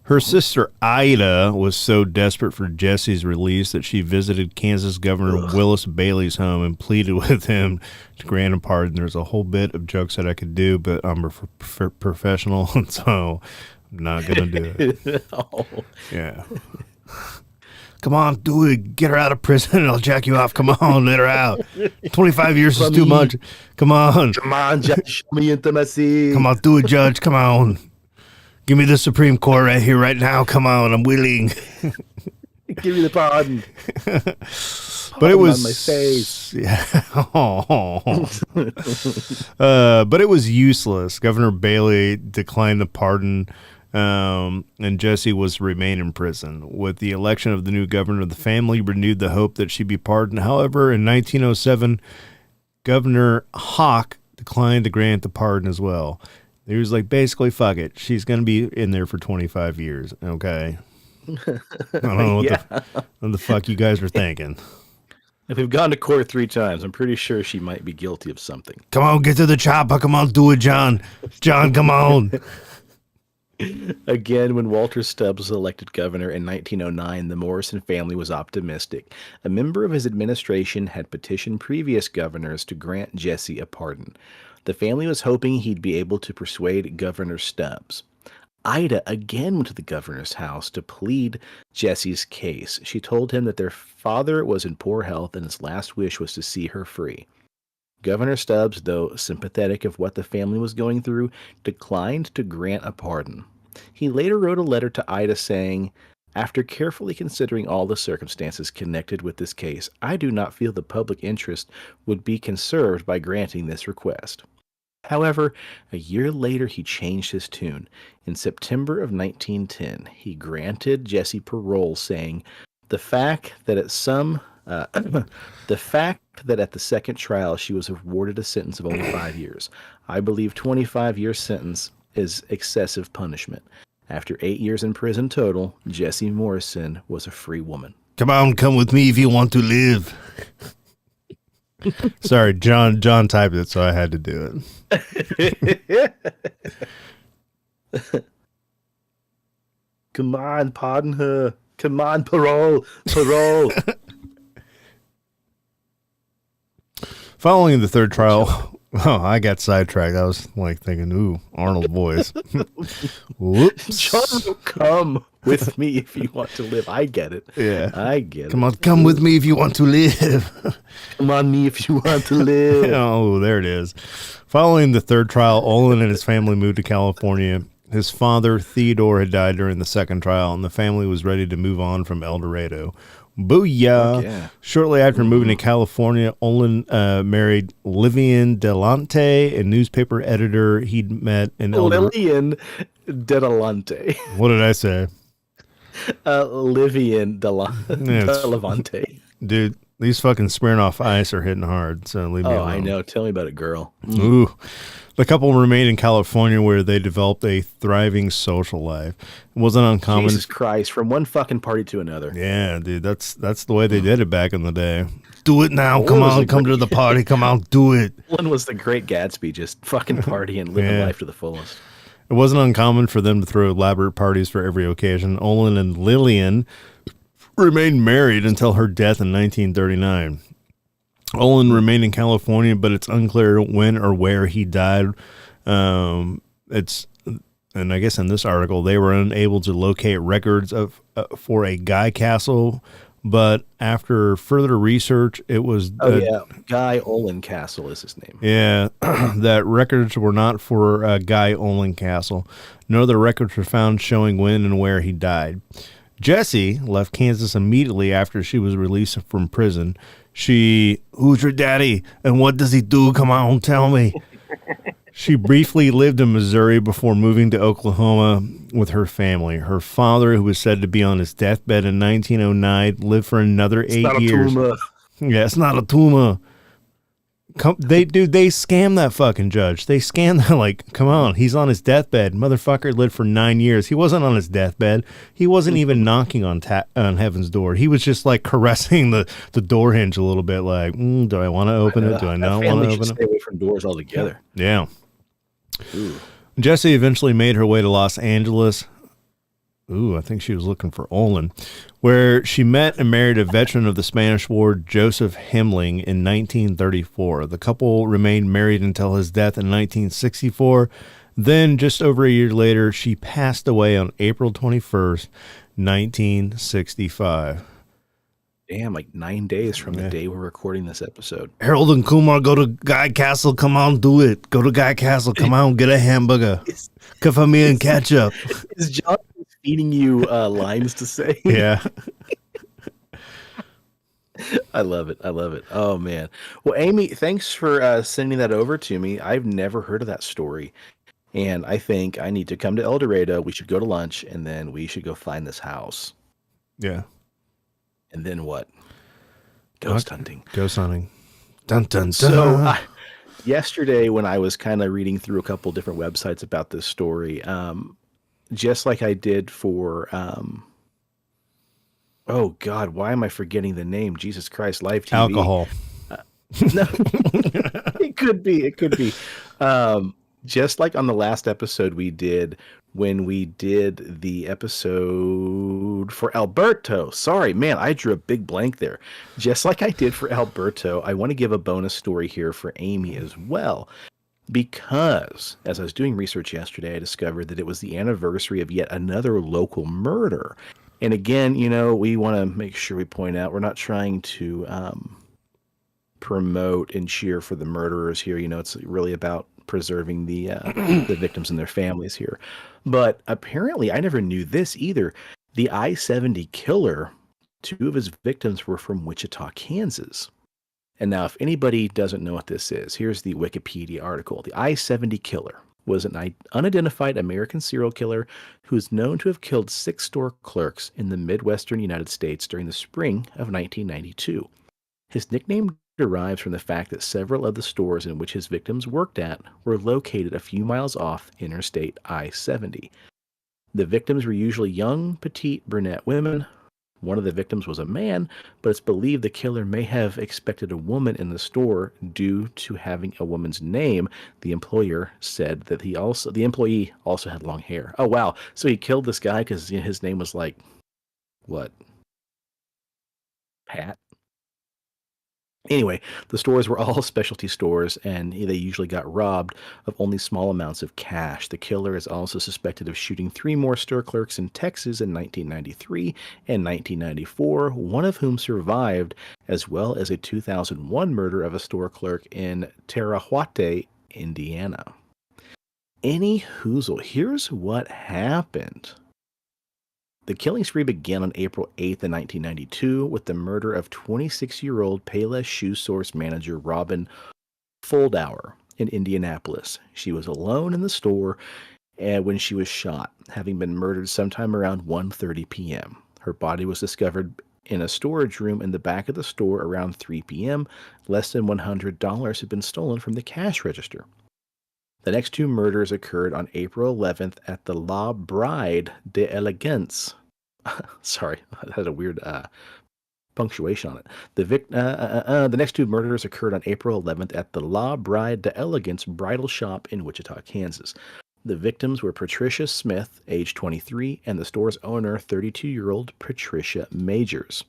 Her sister Ida was so desperate for Jessie's release that she visited Kansas Governor Willis Bailey's home and pleaded with him to grant a pardon. There's a whole bit of jokes that I could do, but I'm a professional, so I'm not going to do it. Oh. Yeah. Come on, do it. Get her out of prison and I'll jack you off. Come on, let her out. 25 years is too much. Come on. Come on, Judge. Show me intimacy. Come on, do it, Judge. Come on. Give me the Supreme Court right here, right now. Come on, I'm willing. Give me the pardon. But it was on my face. Yeah. But it was useless. Governor Bailey declined the pardon, and Jessie was to remain in prison. With the election of the new governor, the family renewed the hope that she'd be pardoned. However, in 1907, Governor Hawk declined to grant the pardon as well. He was like, basically, fuck it. She's going to be in there for 25 years. Okay. I don't know what the fuck you guys were thinking. If we've gone to court 3 times, I'm pretty sure she might be guilty of something. Come on, get to the chopper. Come on, do it, John. John, come on. Again, when Walter Stubbs was elected governor in 1909, the Morrison family was optimistic. A member of his administration had petitioned previous governors to grant Jessie a pardon. The family was hoping he'd be able to persuade Governor Stubbs. Ida again went to the governor's house to plead Jessie's case. She told him that their father was in poor health and his last wish was to see her free. Governor Stubbs, though sympathetic of what the family was going through, declined to grant a pardon. He later wrote a letter to Ida saying, "After carefully considering all the circumstances connected with this case, I do not feel the public interest would be conserved by granting this request." However, a year later he changed his tune. In September of 1910, he granted Jessie parole, saying, the fact that at the second trial she was awarded a sentence of only 5 years. I believe 25-year sentence is excessive punishment. After 8 years in prison total, Jessie Morrison was a free woman. Come with me if you want to live. Sorry, John typed it, so I had to do it. Come on, pardon her. Come on, parole. Following the third trial, I got sidetracked. I was like thinking, ooh, Arnold voice. Whoops. John, come with me if you want to live. I get it. Yeah. I get it. Come on, come with me if you want to live. Come on me if you want to live. Oh, there it is. Following the third trial, Olin and his family moved to California. His father, Theodore, had died during the second trial, and the family was ready to move on from El Dorado. Booyah! Yeah. Shortly after moving to California, Olin married Lillian Delante, a newspaper editor he'd met in El Dorado. Lillian Delante. What did I say? Livian Delante. Dude, these fucking Smirnoff Ice are hitting hard, so leave me alone. I know. Tell me about it, girl. Ooh. The couple remained in California where they developed a thriving social life. It wasn't uncommon. Jesus Christ, from one fucking party to another. Yeah, dude, that's the way they did it back in the day. Do it now. Come on, come to the party. Come on, do it. One was the Great Gatsby, just fucking partying, living life to the fullest. It wasn't uncommon for them to throw elaborate parties for every occasion. Olin and Lillian remained married until her death in 1939. Olin remained in California, but it's unclear when or where he died. And I guess in this article, they were unable to locate records of for a Guy Castle, but after further research, it was Guy Olin Castle is his name. Yeah, that records were not for Guy Olin Castle. No other records were found showing when and where he died. Jessie left Kansas immediately after she was released from prison. Who's your daddy? And what does he do? Come on, tell me. She briefly lived in Missouri before moving to Oklahoma with her family. Her father, who was said to be on his deathbed in 1909, lived for another 8 years. Tumor. Yeah, it's not a tumor. They scammed that fucking judge. They scammed that, like, come on, he's on his deathbed. Motherfucker lived for 9 years. He wasn't on his deathbed. He wasn't even knocking on heaven's door. He was just like caressing the door hinge a little bit, like, do I want to open it? Do I not want to open it? Stay away from doors altogether. Yeah. Ooh. Jessie eventually made her way to Los Angeles. Ooh, I think she was looking for Olin, where she met and married a veteran of the Spanish War, Joseph Hemling, in 1934. The couple remained married until his death in 1964. Then, just over a year later, she passed away on April 21st, 1965. Damn, like 9 days from the day we're recording this episode. Harold and Kumar, go to Guy Castle. Come on, do it. Go to Guy Castle. Come on, get a hamburger. Cover me and ketchup. Is John feeding you lines to say? Yeah. I love it. I love it. Oh man. Well, Amy, thanks for sending that over to me. I've never heard of that story, and I think I need to come to El Dorado. We should go to lunch, and then we should go find this house. Yeah. And then what? Ghost hunting. Ghost hunting. Dun dun dun. So yesterday, when I was kind of reading through a couple different websites about this story, just like I did for oh God, why am I forgetting the name? Jesus Christ, live TV. Alcohol. No, it could be. It could be. Just like on the last episode we did when we did the episode for Alberto. Sorry, man, I drew a big blank there. Just like I did for Alberto, I want to give a bonus story here for Amy as well. Because as I was doing research yesterday, I discovered that it was the anniversary of yet another local murder. And again, you know, we want to make sure we point out we're not trying to promote and cheer for the murderers here. You know, it's really about preserving the the victims and their families here. But apparently, I never knew this either. The I-70 killer, 2 of his victims were from Wichita, Kansas. And now, if anybody doesn't know what this is, here's the Wikipedia article. The I-70 killer was an unidentified American serial killer who is known to have killed 6 store clerks in the Midwestern United States during the spring of 1992. His nickname derives from the fact that several of the stores in which his victims worked at were located a few miles off Interstate I-70. The victims were usually young, petite, brunette women. One of the victims was a man, but it's believed the killer may have expected a woman in the store due to having a woman's name. The employer said that the employee also had long hair. Oh, wow. So he killed this guy because his name was like, what? Pat? Anyway, the stores were all specialty stores, and they usually got robbed of only small amounts of cash. The killer is also suspected of shooting 3 more store clerks in Texas in 1993 and 1994, one of whom survived, as well as a 2001 murder of a store clerk in Terre Haute, Indiana. Any hoozle, here's what happened. The killing spree began on April 8th, 1992, with the murder of 26-year-old Payless Shoe Source manager Robin Foldauer in Indianapolis. She was alone in the store when she was shot, having been murdered sometime around 1:30 p.m. Her body was discovered in a storage room in the back of the store around 3 p.m. Less than $100 had been stolen from the cash register. The next 2 murders occurred on April 11th at the La Bride d'Elegance. Sorry, that had a weird punctuation on it. The next 2 murders occurred on April 11th at the La Bride d'Elegance bridal shop in Wichita, Kansas. The victims were Patricia Smith, age 23, and the store's owner, 32-year-old Patricia Majors.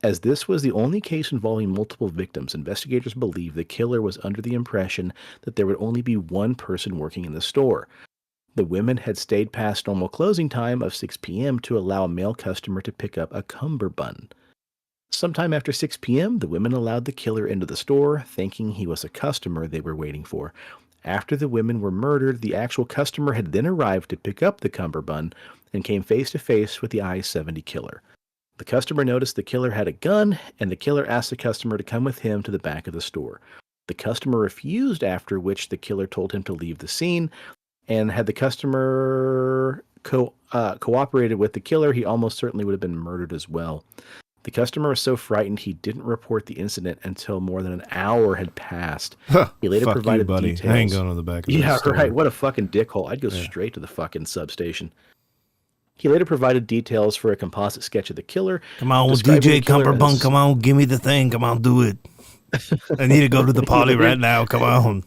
As this was the only case involving multiple victims, investigators believe the killer was under the impression that there would only be one person working in the store. The women had stayed past normal closing time of 6 p.m. to allow a male customer to pick up a cummerbund. Sometime after 6 p.m., the women allowed the killer into the store, thinking he was a customer they were waiting for. After the women were murdered, the actual customer had then arrived to pick up the cummerbund and came face to face with the I-70 killer. The customer noticed the killer had a gun, and the killer asked the customer to come with him to the back of the store. The customer refused, after which the killer told him to leave the scene, and had the customer cooperated with the killer, he almost certainly would have been murdered as well. The customer was so frightened he didn't report the incident until more than an hour had passed. He later Fuck provided you, buddy. details. I ain't going to the back of the store. Right. What a fucking dickhole. I'd go straight to the fucking substation. He later provided details for a composite sketch of the killer. Come on, DJ Cumberbund, come on, give me the thing. Come on, do it. I need to go to the party right now. Come on.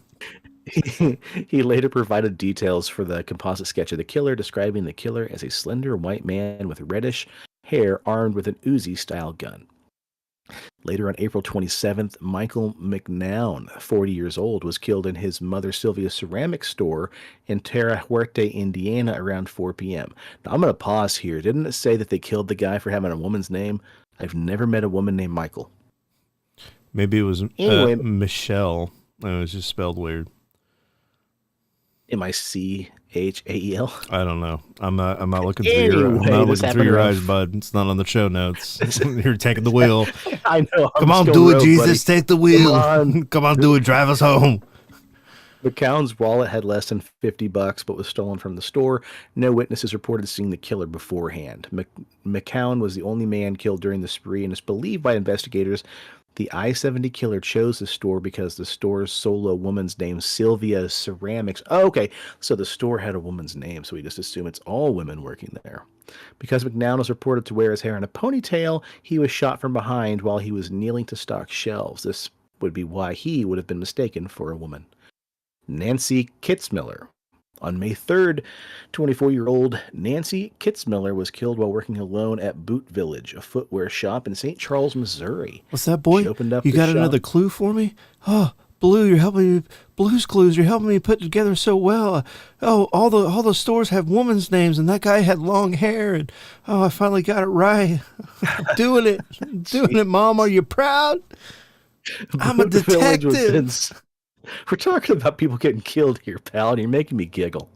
He later provided details for the composite sketch of the killer, describing the killer as a slender white man with reddish hair armed with an Uzi-style gun. Later on April 27th, Michael McNown, 40 years old, was killed in his mother Sylvia's ceramics store in Terre Haute, Indiana, around 4 p.m. Now, I'm going to pause here. Didn't it say that they killed the guy for having a woman's name? I've never met a woman named Michael. Maybe it was Anyway, Michelle. It was just spelled weird. Michael. I don't know. I'm not looking through Anyway, this happened your around. eyes, bud. It's not on the show notes. You're taking the wheel. I know. Come I'm on, still do it, rogue, Jesus. buddy. Take the Come wheel. on. Come on, do it. Drive us home. McCown's wallet had less than $50, but was stolen from the store. No witnesses reported seeing the killer beforehand. McCown was the only man killed during the spree, and it's believed by investigators the I-70 killer chose the store because the store's solo woman's name, Sylvia Ceramics. Oh, okay, so the store had a woman's name, so we just assume it's all women working there. Because McNown was reported to wear his hair in a ponytail, he was shot from behind while he was kneeling to stock shelves. This would be why he would have been mistaken for a woman. Nancy Kitzmiller. On May 3rd, 24-year-old Nancy Kitzmiller was killed while working alone at Boot Village, a footwear shop in St. Charles, Missouri. What's that, boy? She opened up You the got shop. another clue for me? Oh, Blue, you're helping me. Blue's Clues, you're helping me put together so well. Oh, all the stores have women's names, and that guy had long hair, and oh, I finally got it right. Doing it, Mom. Are you proud? I'm a Boot Village was detective. We're talking about people getting killed here, pal, and you're making me giggle.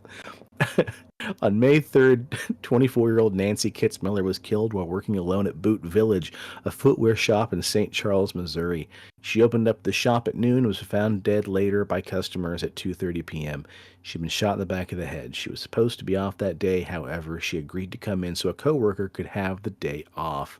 On May 3rd, 24-year-old Nancy Kitzmiller was killed while working alone at Boot Village, a footwear shop in St. Charles, Missouri. She opened up the shop at noon and was found dead later by customers at 2:30 p.m. She'd been shot in the back of the head. She was supposed to be off that day. However, she agreed to come in so a coworker could have the day off.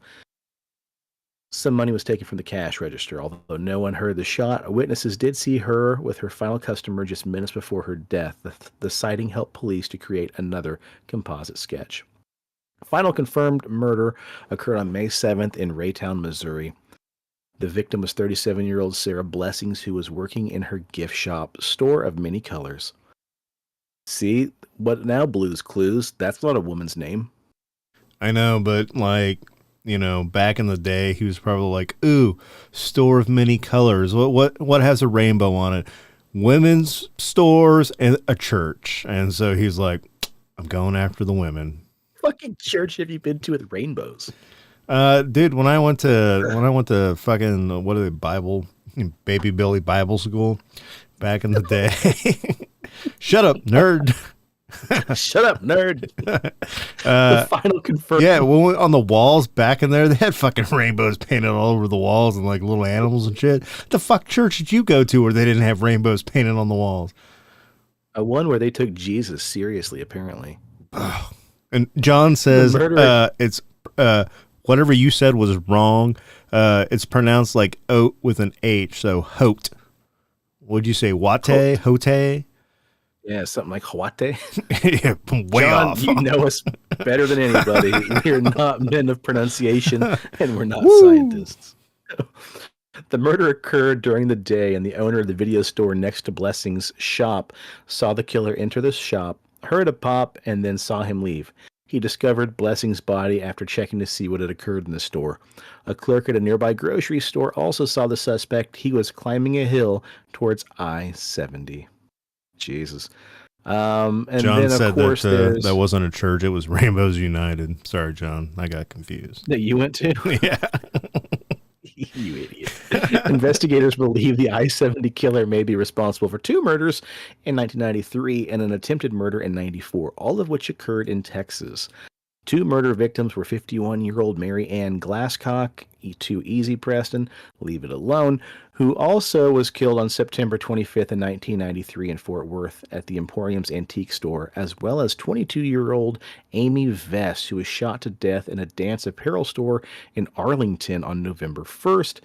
Some money was taken from the cash register, although no one heard the shot. Witnesses did see her with her final customer just minutes before her death. The sighting helped police to create another composite sketch. Final confirmed murder occurred on May 7th in Raytown, Missouri. The victim was 37-year-old Sarah Blessings, who was working in her gift shop, store of many colors. See, what now, Blue's Clues? That's not a woman's name. I know, but like, you know, back in the day, he was probably like, "Ooh, store of many colors. What has a rainbow on it? Women's stores and a church." And so he's like, "I'm going after the women." Fucking church have you been to with rainbows? Dude, when I went to fucking what are they, Bible, Baby Billy Bible School back in the day. Shut up, nerd. Shut up, nerd. The final confirmed. Yeah, on the walls back in there, they had fucking rainbows painted all over the walls and like little animals and shit. The fuck church did you go to where they didn't have rainbows painted on the walls? A one where they took Jesus seriously, apparently. And John says it's whatever you said was wrong. It's pronounced like oat with an H, so hote. What'd you say? Wate? Hote? Yeah, something like Hawate. Yeah, way John, off. you know us better than anybody. We're not men of pronunciation, and we're not scientists. The murder occurred during the day, and the owner of the video store next to Blessing's shop saw the killer enter the shop, heard a pop, and then saw him leave. He discovered Blessing's body after checking to see what had occurred in the store. A clerk at a nearby grocery store also saw the suspect. He was climbing a hill towards I-70. Jesus. And John then, said of course, that wasn't a church. It was Rainbows United. Sorry, John. I got confused. that you went to? Yeah. You idiot. Investigators believe the I-70 killer may be responsible for 2 murders in 1993 and an attempted murder in 94, all of which occurred in Texas. 2 murder victims were 51-year-old Mary Ann Glasscock, to Easy Preston, leave it alone, who also was killed on September 25th in 1993 in Fort Worth at the Emporium's antique store, as well as 22-year-old Amy Vest, who was shot to death in a dance apparel store in Arlington on November 1st.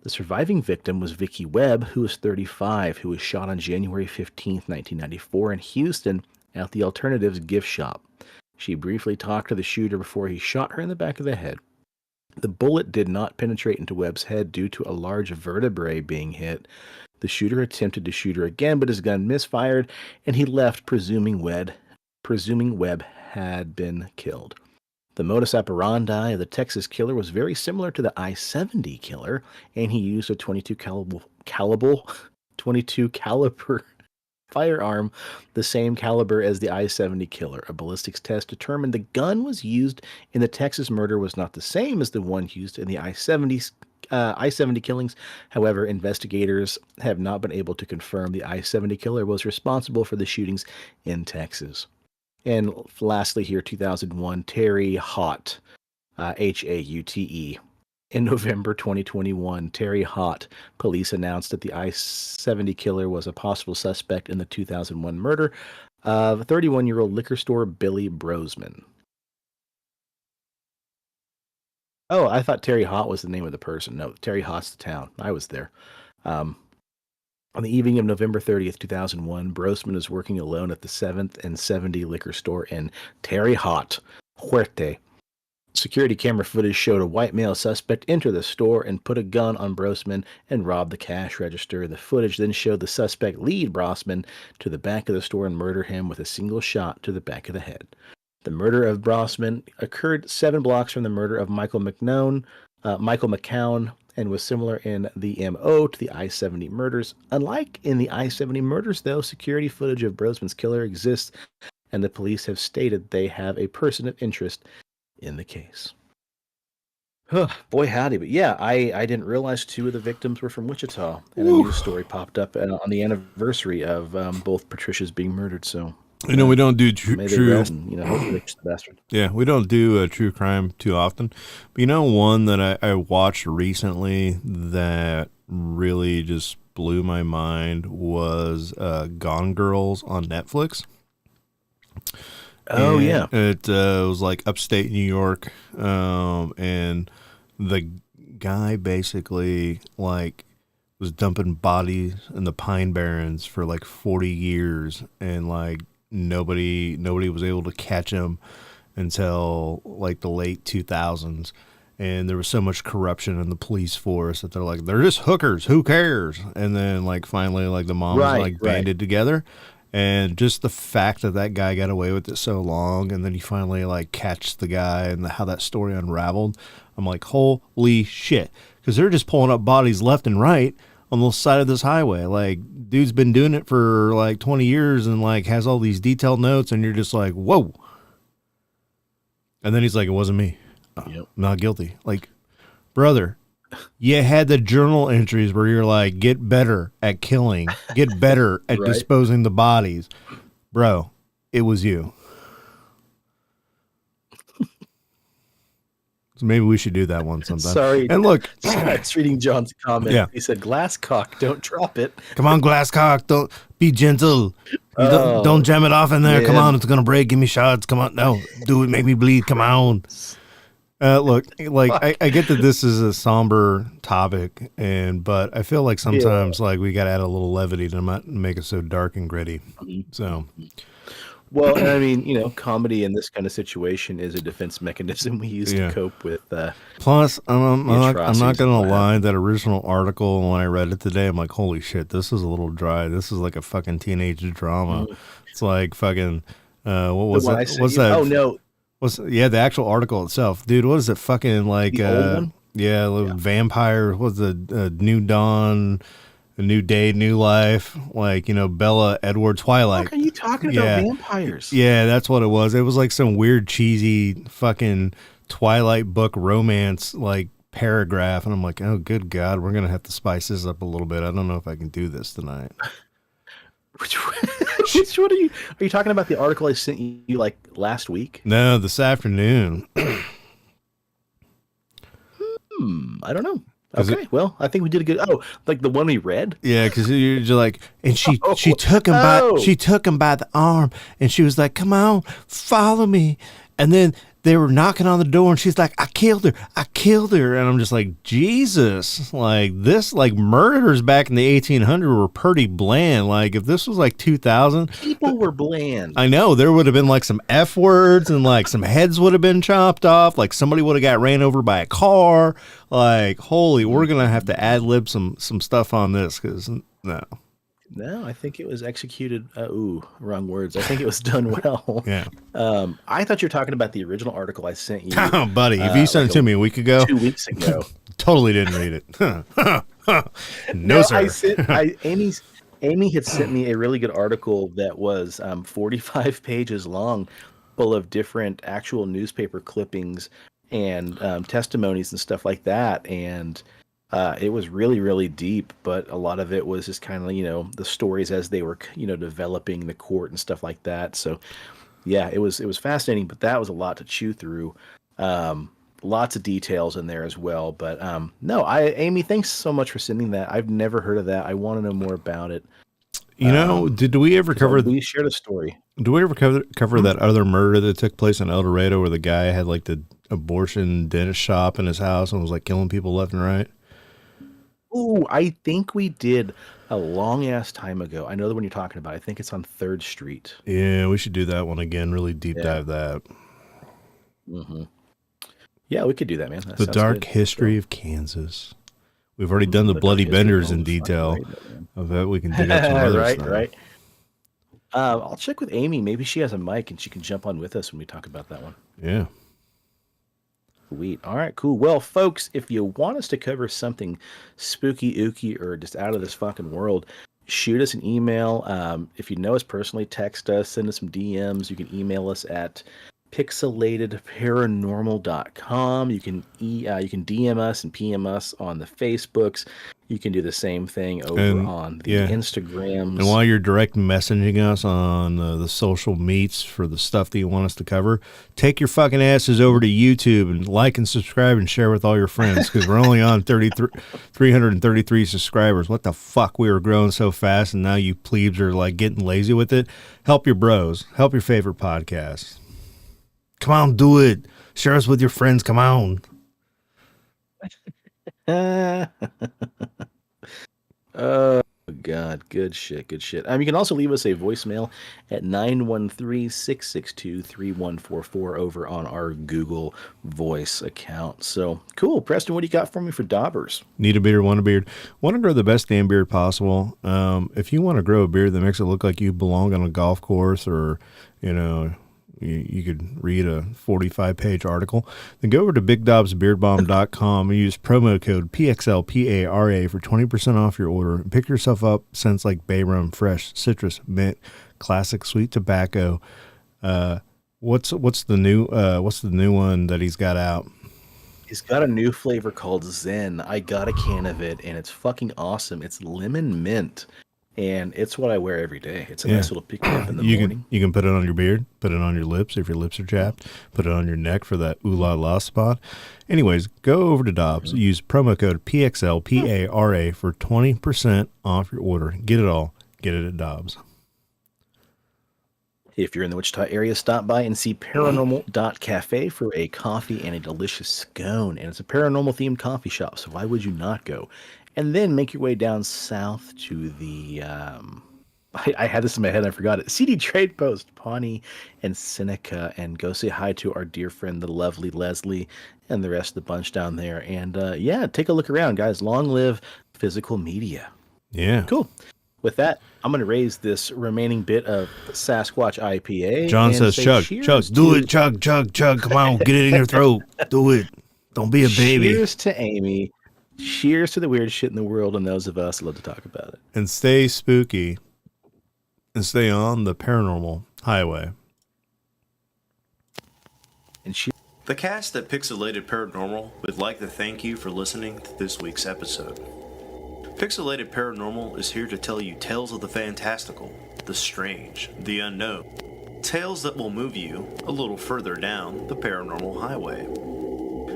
The surviving victim was Vicky Webb, who was 35, who was shot on January 15th, 1994 in Houston at the Alternatives gift shop. She briefly talked to the shooter before he shot her in the back of the head. The bullet did not penetrate into Webb's head due to a large vertebrae being hit. The shooter attempted to shoot her again, but his gun misfired, and he left, presuming Webb had been killed. The modus operandi of the Texas killer was very similar to the I-70 killer, and he used a 22 caliber firearm, the same caliber as the I-70 killer. A ballistics test determined the gun was used in the Texas murder was not the same as the one used in the I-70 I-70 killings. However, investigators have not been able to confirm the I-70 killer was responsible for the shootings in Texas. And lastly here, 2001, Terry Haught, Haute. In November 2021, Terry Haught police announced that the I-70 killer was a possible suspect in the 2001 murder of 31-year-old liquor store Billy Brosman. Oh, I thought Terry Haught was the name of the person. No, Terry Haught's the town. I was there. On the evening of November 30th, 2001, Brosman is working alone at the 7th and 70 liquor store in Terry Haught, Huerte. Security camera footage showed a white male suspect enter the store and put a gun on Brosman and rob the cash register. The footage then showed the suspect lead Brosman to the back of the store and murder him with a single shot to the back of the head. The murder of Brosman occurred 7 blocks from the murder of Michael McCown, and was similar in the MO to the I-70 murders. Unlike in the I-70 murders, though, security footage of Brosman's killer exists, and the police have stated they have a person of interest in the case. Boy, howdy. But yeah, I didn't realize 2 of the victims were from Wichita, and a news story popped up on the anniversary of both Patricias being murdered. So, we don't do true. And, hopefully the bastard. Yeah, we don't do true crime too often. But one that I watched recently that really just blew my mind was Gone Girls on Netflix. Oh, yeah. It was like upstate New York, and the guy basically was dumping bodies in the Pine Barrens for 40 years, and nobody was able to catch him until the late 2000s. And there was so much corruption in the police force that they're just hookers, who cares? And then finally the moms banded together. And just the fact that guy got away with it so long, and then you finally catch the guy and how that story unraveled, I'm like, holy shit. Because they're just pulling up bodies left and right on the side of this highway. Dude's been doing it for 20 years and has all these detailed notes, and you're just like, whoa. And then he's like, it wasn't me. Yep. I'm not guilty. Brother, you had the journal entries where you're get better at killing, get better at disposing the bodies. Bro, it was you. So maybe we should do that one sometime. Sorry. And look. I was reading John's comment. Yeah. He said, Glasscock, don't drop it. Come on, Glasscock, don't be gentle. Don't jam it off in there. Man. Come on, it's going to break. Give me shots. Come on. No, do it. Make me bleed. Come on. Look, I get that this is a somber topic, but I feel sometimes we got to add a little levity to not make it so dark and gritty. So, well, and I mean, comedy in this kind of situation is a defense mechanism we use to cope with. Plus, I'm not going to lie. That original article, when I read it today, I'm like, holy shit, this is a little dry. This is like a fucking teenage drama. It's like fucking what was that? What's that? Oh no. The actual article itself, dude. What is it? Fucking the old one? Vampire. What's the New Dawn, a New Day, New Life? Bella, Edward, Twilight. What are you talking about? Vampires? Yeah, that's what it was. It was some weird, cheesy, fucking Twilight book romance paragraph, and I'm like, oh, good God, we're gonna have to spice this up a little bit. I don't know if I can do this tonight. Which one are you talking about? The article I sent you last week? No, this afternoon. I don't know. Okay, well, I think we did a good. Oh, the one we read. Yeah, because you're just and she took him by the arm, and she was like, "Come on, follow me," and then they were knocking on the door, and she's like, I killed her. And I'm just like, Jesus, this, murders back in the 1800s were pretty bland. If this was 2000. People were bland. I know, there would have been some F words, and some heads would have been chopped off. Somebody would have got ran over by a car. Holy, we're going to have to ad-lib some stuff on this, because, no. No, I think it was executed. Wrong words. I think it was done well. Yeah. I thought you were talking about the original artical I sent you. Oh, buddy, if you sent it to me a week ago. 2 weeks ago. Totally didn't read it. No, sir. Amy had sent me a really good article that was 45 pages long, full of different actual newspaper clippings and testimonies and stuff like that. And It was really, really deep, but a lot of it was just kind of, the stories as they were, developing the court and stuff like that. So, yeah, it was fascinating, but that was a lot to chew through. Lots of details in there as well. But no, Amy, thanks so much for sending that. I've never heard of that. I want to know more about it. Did we ever cover? We shared a story. Do we ever cover that other murder that took place in El Dorado, where the guy had like the abortion dentist shop in his house and was like killing people left and right? Ooh, I think we did a long ass time ago. I know the one you're talking about. I think it's on 3rd Street. Yeah, we should do that one again. Really deep dive that. Mm-hmm. Yeah, we could do that, man. That the dark good. history of Kansas. We've already done the Bloody Benders in detail. I bet we can dig up some others. Right. I'll check with Amy. Maybe she has a mic and she can jump on with us when we talk about that one. Yeah. Sweet. All right, cool. Well, folks, if you want us to cover something spooky, ooky, or just out of this fucking world, shoot us an email. If you know us personally, text us, send us some DMs. You can email us at pixelatedparanormal.com. You can DM us and PM us on the Facebooks. You can do the same thing over on the Instagrams. And while you're direct messaging us on the social meets for the stuff that you want us to cover, take your fucking asses over to YouTube and like and subscribe and share with all your friends, because we're only on 333 subscribers. What the fuck? We were growing so fast, and now you plebes are like getting lazy with it. Help your bros. Help your favorite podcast. Come on, do it. Share us with your friends. Come on. Oh God, good shit. You can also leave us a voicemail at 913-662-3144 over on our Google Voice account. So cool. Preston, what do you got for me for daubers? Need a beard, want a beard. Want to grow the best damn beard possible. If you want to grow a beard that makes it look like you belong on a golf course, or you could read a 45-page article, then go over to BigDobsBeardBomb.com and use promo code PXLPARA for 20% off your order. And pick yourself up scents like bay rum, fresh, citrus, mint, classic, sweet tobacco. What's the new one that he's got out? He's got a new flavor called Zen. I got a can of it, and it's fucking awesome. It's lemon mint. And it's what I wear every day. It's a nice little pick me up in the morning. You can put it on your beard, put it on your lips if your lips are chapped, put it on your neck for that ooh la la spot. Anyways, go over to Dobbs. Use promo code PXLPARA for 20% off your order. Get it all. Get it at Dobbs. If you're in the Wichita area, stop by and see paranormal.cafe for a coffee and a delicious scone. And it's a paranormal-themed coffee shop, so why would you not go? And then make your way down south to the, I had this in my head and I forgot it, CD Trade Post, Pawnee and Seneca, and go say hi to our dear friend, the lovely Leslie, and the rest of the bunch down there. And take a look around, guys. Long live physical media. Yeah. Cool. With that, I'm going to raise this remaining bit of Sasquatch IPA. John says, chug, do it, chug. Come on, get it in your throat. Do it. Don't be a baby. Cheers to Amy. Cheers to the weird shit in the world and those of us who love to talk about it. And stay spooky. And stay on the paranormal highway. And the cast at Pixelated Paranormal would like to thank you for listening to this week's episode. Pixelated Paranormal is here to tell you tales of the fantastical, the strange, the unknown. Tales that will move you a little further down the paranormal highway.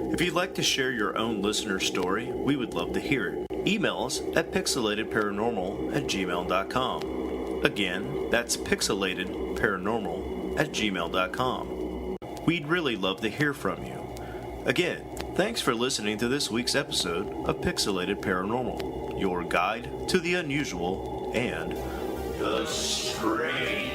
If you'd like to share your own listener story, we would love to hear it. Email us at pixelatedparanormal@gmail.com. Again, that's pixelatedparanormal@gmail.com. We'd really love to hear from you. Again, thanks for listening to this week's episode of Pixelated Paranormal, your guide to the unusual and the strange.